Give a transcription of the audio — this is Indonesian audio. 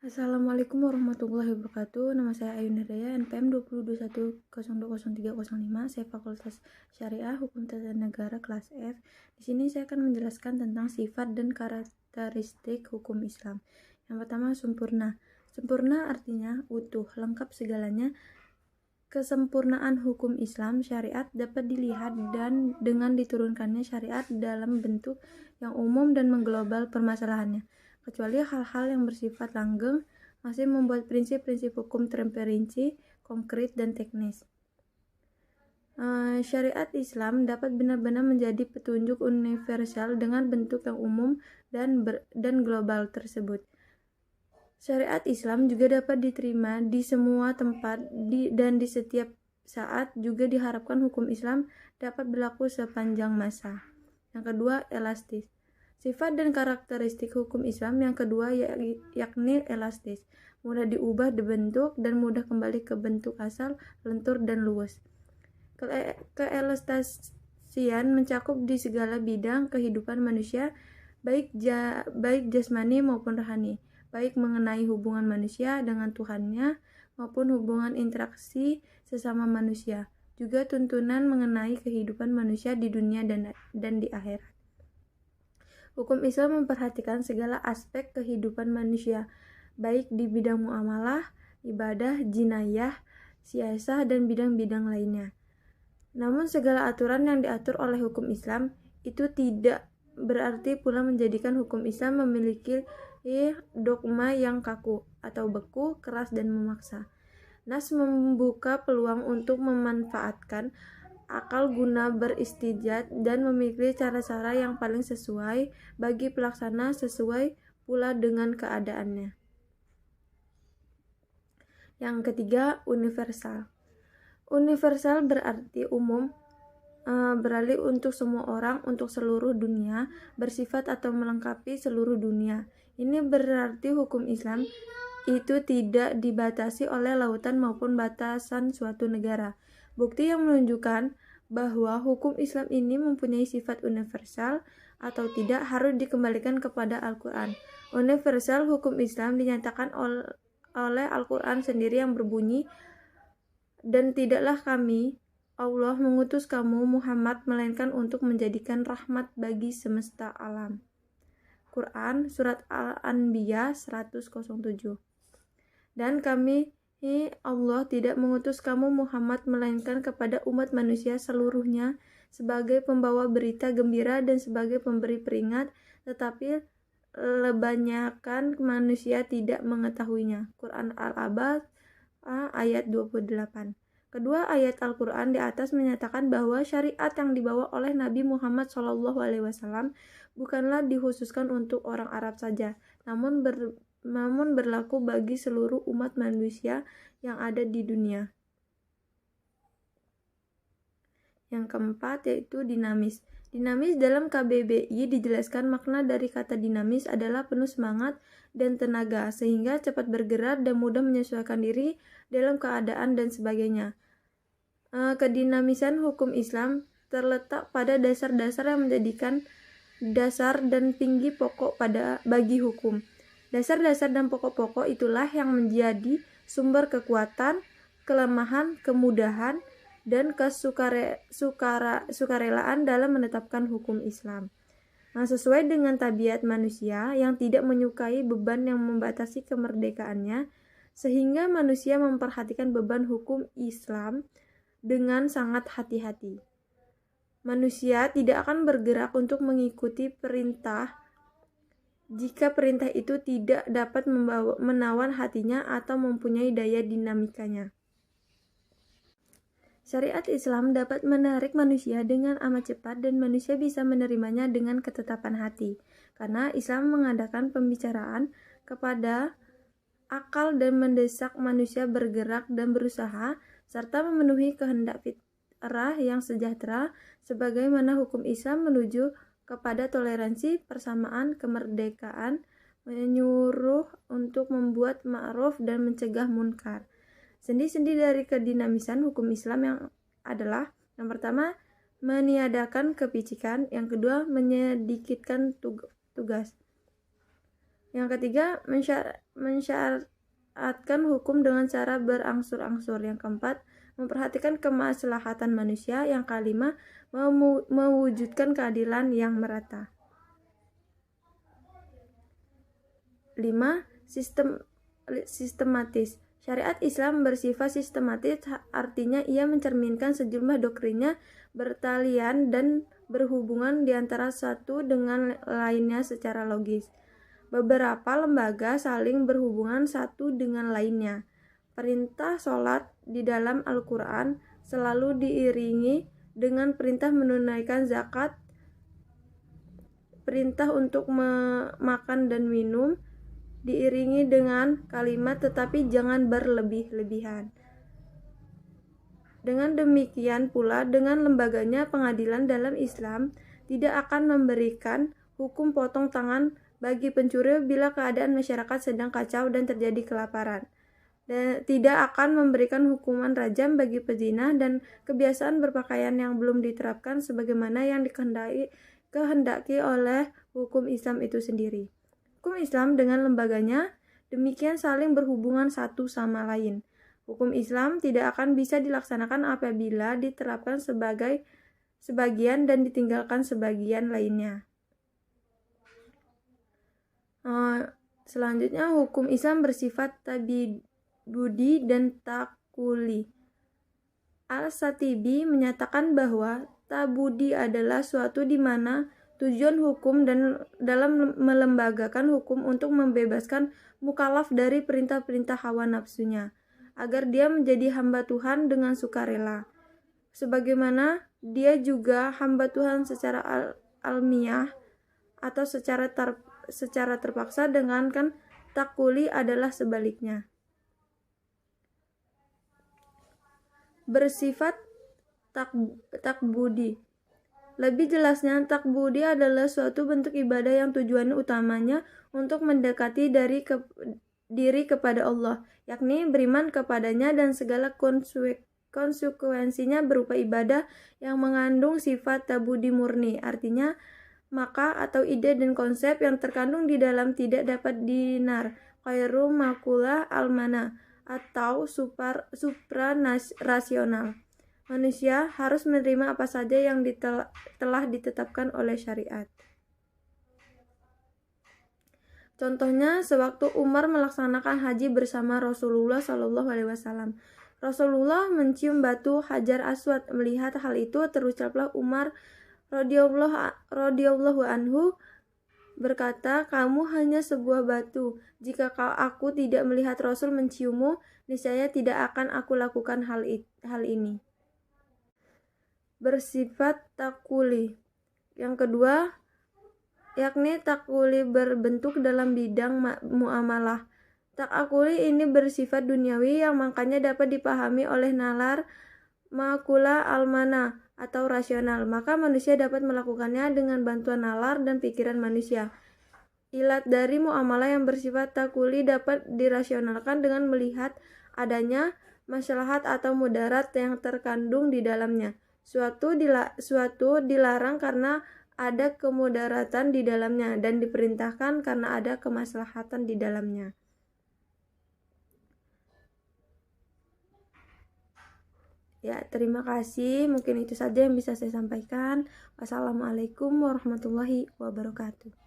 Assalamualaikum warahmatullahi wabarakatuh. Nama saya Ayun Hidayah, NPM 2021020305. Saya Fakultas Syariah Hukum Tata Negara kelas F. Di sini saya akan menjelaskan tentang sifat dan karakteristik hukum Islam. Yang pertama, sempurna. Sempurna artinya utuh, lengkap segalanya. Kesempurnaan hukum Islam syariat dapat dilihat dan dengan diturunkannya syariat dalam bentuk yang umum dan mengglobal permasalahannya, kecuali hal-hal yang bersifat langgeng, masih membuat prinsip-prinsip hukum terperinci, konkret, dan teknis. Syariat Islam dapat benar-benar menjadi petunjuk universal dengan bentuk yang umum dan global tersebut. Syariat Islam juga dapat diterima di semua tempat dan di setiap saat. Juga diharapkan hukum Islam dapat berlaku sepanjang masa. Yang kedua, elastis. Sifat dan karakteristik hukum Islam yang kedua yakni elastis, mudah diubah bentuk dan mudah kembali ke bentuk asal, lentur dan luwes. Keelastasian mencakup di segala bidang kehidupan manusia, baik jasmani maupun rohani, baik mengenai hubungan manusia dengan Tuhannya maupun hubungan interaksi sesama manusia, juga tuntunan mengenai kehidupan manusia di dunia dan di akhirat. Hukum Islam memperhatikan segala aspek kehidupan manusia, baik di bidang muamalah, ibadah, jinayah, siasah, dan bidang-bidang lainnya. Namun segala aturan yang diatur oleh hukum Islam itu tidak berarti pula menjadikan hukum Islam memiliki dogma yang kaku atau beku, keras, dan memaksa. Nas membuka peluang untuk memanfaatkan akal guna beristijad dan memiliki cara-cara yang paling sesuai bagi pelaksana sesuai pula dengan keadaannya. Yang ketiga, universal. Universal berarti umum, beralih untuk semua orang, untuk seluruh dunia, bersifat atau melengkapi seluruh dunia. Ini berarti hukum Islam itu tidak dibatasi oleh lautan maupun batasan suatu negara. Bukti yang menunjukkan bahwa hukum Islam ini mempunyai sifat universal atau tidak harus dikembalikan kepada Al-Quran. Universal hukum Islam dinyatakan oleh Al-Quran sendiri yang berbunyi, "Dan tidaklah kami, Allah, mengutus kamu Muhammad melainkan untuk menjadikan rahmat bagi semesta alam." Quran Surat Al-Anbiya 100:7. Dan kami Allah tidak mengutus kamu Muhammad melainkan kepada umat manusia seluruhnya sebagai pembawa berita gembira dan sebagai pemberi peringat, tetapi kebanyakan manusia tidak mengetahuinya. Quran Al-Abad ayat 28. Kedua ayat Al-Quran di atas menyatakan bahwa syariat yang dibawa oleh Nabi Muhammad SAW bukanlah dikhususkan untuk orang Arab saja, namun berlaku bagi seluruh umat manusia yang ada di dunia. Yang keempat yaitu dinamis. Dinamis dalam KBBI dijelaskan makna dari kata dinamis adalah penuh semangat dan tenaga, sehingga cepat bergerak dan mudah menyesuaikan diri dalam keadaan dan sebagainya. Kedinamisan hukum Islam terletak pada dasar-dasar yang menjadikan dasar dan tinggi pokok bagi hukum. Dasar-dasar dan pokok-pokok itulah yang menjadi sumber kekuatan, kelemahan, kemudahan, dan sukarelaan dalam menetapkan hukum Islam. Sesuai dengan tabiat manusia yang tidak menyukai beban yang membatasi kemerdekaannya, sehingga manusia memperhatikan beban hukum Islam dengan sangat hati-hati. Manusia tidak akan bergerak untuk mengikuti perintah jika perintah itu tidak dapat menawan hatinya atau mempunyai daya dinamikanya. Syariat Islam dapat menarik manusia dengan amat cepat dan manusia bisa menerimanya dengan ketetapan hati, karena Islam mengadakan pembicaraan kepada akal dan mendesak manusia bergerak dan berusaha serta memenuhi kehendak fitrah yang sejahtera, sebagaimana hukum Islam menuju kepada toleransi, persamaan, kemerdekaan, menyuruh untuk membuat ma'ruf dan mencegah munkar. Sendi-sendi dari kedinamisan hukum Islam yang adalah, yang pertama, meniadakan kepicikan, yang kedua, menyedikitkan tugas, Yang ketiga, mensyaratkan hukum dengan cara berangsur-angsur. Yang keempat, memperhatikan kemaslahatan manusia. Yang kelima, mewujudkan keadilan yang merata. 5. Sistematis. Syariat Islam bersifat sistematis, artinya ia mencerminkan sejumlah doktrinnya bertalian dan berhubungan di antara satu dengan lainnya secara logis. Beberapa lembaga saling berhubungan satu dengan lainnya. Perintah sholat di dalam Al-Quran selalu diiringi dengan perintah menunaikan zakat, perintah untuk makan dan minum, diiringi dengan kalimat tetapi jangan berlebih-lebihan. Dengan demikian pula dengan lembaganya pengadilan dalam Islam tidak akan memberikan hukum potong tangan bagi pencuri bila keadaan masyarakat sedang kacau dan terjadi kelaparan. Dan tidak akan memberikan hukuman rajam bagi pezina dan kebiasaan berpakaian yang belum diterapkan sebagaimana yang dikehendaki oleh hukum Islam itu sendiri. Hukum Islam dengan lembaganya demikian saling berhubungan satu sama lain. Hukum Islam tidak akan bisa dilaksanakan apabila diterapkan sebagian dan ditinggalkan sebagian lainnya. Selanjutnya, hukum Islam bersifat tabibudi dan takuli. Al-Satibi menyatakan bahwa tabudi adalah suatu di mana tujuan hukum dan dalam melembagakan hukum untuk membebaskan mukallaf dari perintah-perintah hawa nafsunya, agar dia menjadi hamba Tuhan dengan sukarela. Sebagaimana dia juga hamba Tuhan secara almiah atau secara terpaksa, dengan takuli adalah sebaliknya. Bersifat takbudi. Lebih jelasnya, takbudi adalah suatu bentuk ibadah yang tujuan utamanya untuk mendekati diri kepada Allah, yakni beriman kepadanya dan segala konsekuensinya berupa ibadah yang mengandung sifat tabudi murni. Artinya, maka atau ide dan konsep yang terkandung di dalam tidak dapat dinar, khairu makulah almana, atau suprarasional. Manusia harus menerima apa saja yang telah ditetapkan oleh syariat. Contohnya, sewaktu Umar melaksanakan haji bersama Rasulullah SAW, Rasulullah mencium batu Hajar Aswad. Melihat hal itu, terucaplah Umar radhiyallahu anhu berkata, "Kamu hanya sebuah batu. Jika aku tidak melihat Rasul menciummu, niscaya tidak akan aku lakukan hal ini." Bersifat takuli. Yang kedua, yakni takuli berbentuk dalam bidang muamalah. Takuli ini bersifat duniawi yang makanya dapat dipahami oleh nalar makula almana atau rasional. Maka manusia dapat melakukannya dengan bantuan nalar dan pikiran manusia. Ilat dari muamalah yang bersifat takuli dapat dirasionalkan dengan melihat adanya maslahat atau mudarat yang terkandung di dalamnya. Suatu dilarang karena ada kemudaratan di dalamnya dan diperintahkan karena ada kemaslahatan di dalamnya. Ya, terima kasih. Mungkin itu saja yang bisa saya sampaikan. Wassalamualaikum warahmatullahi wabarakatuh.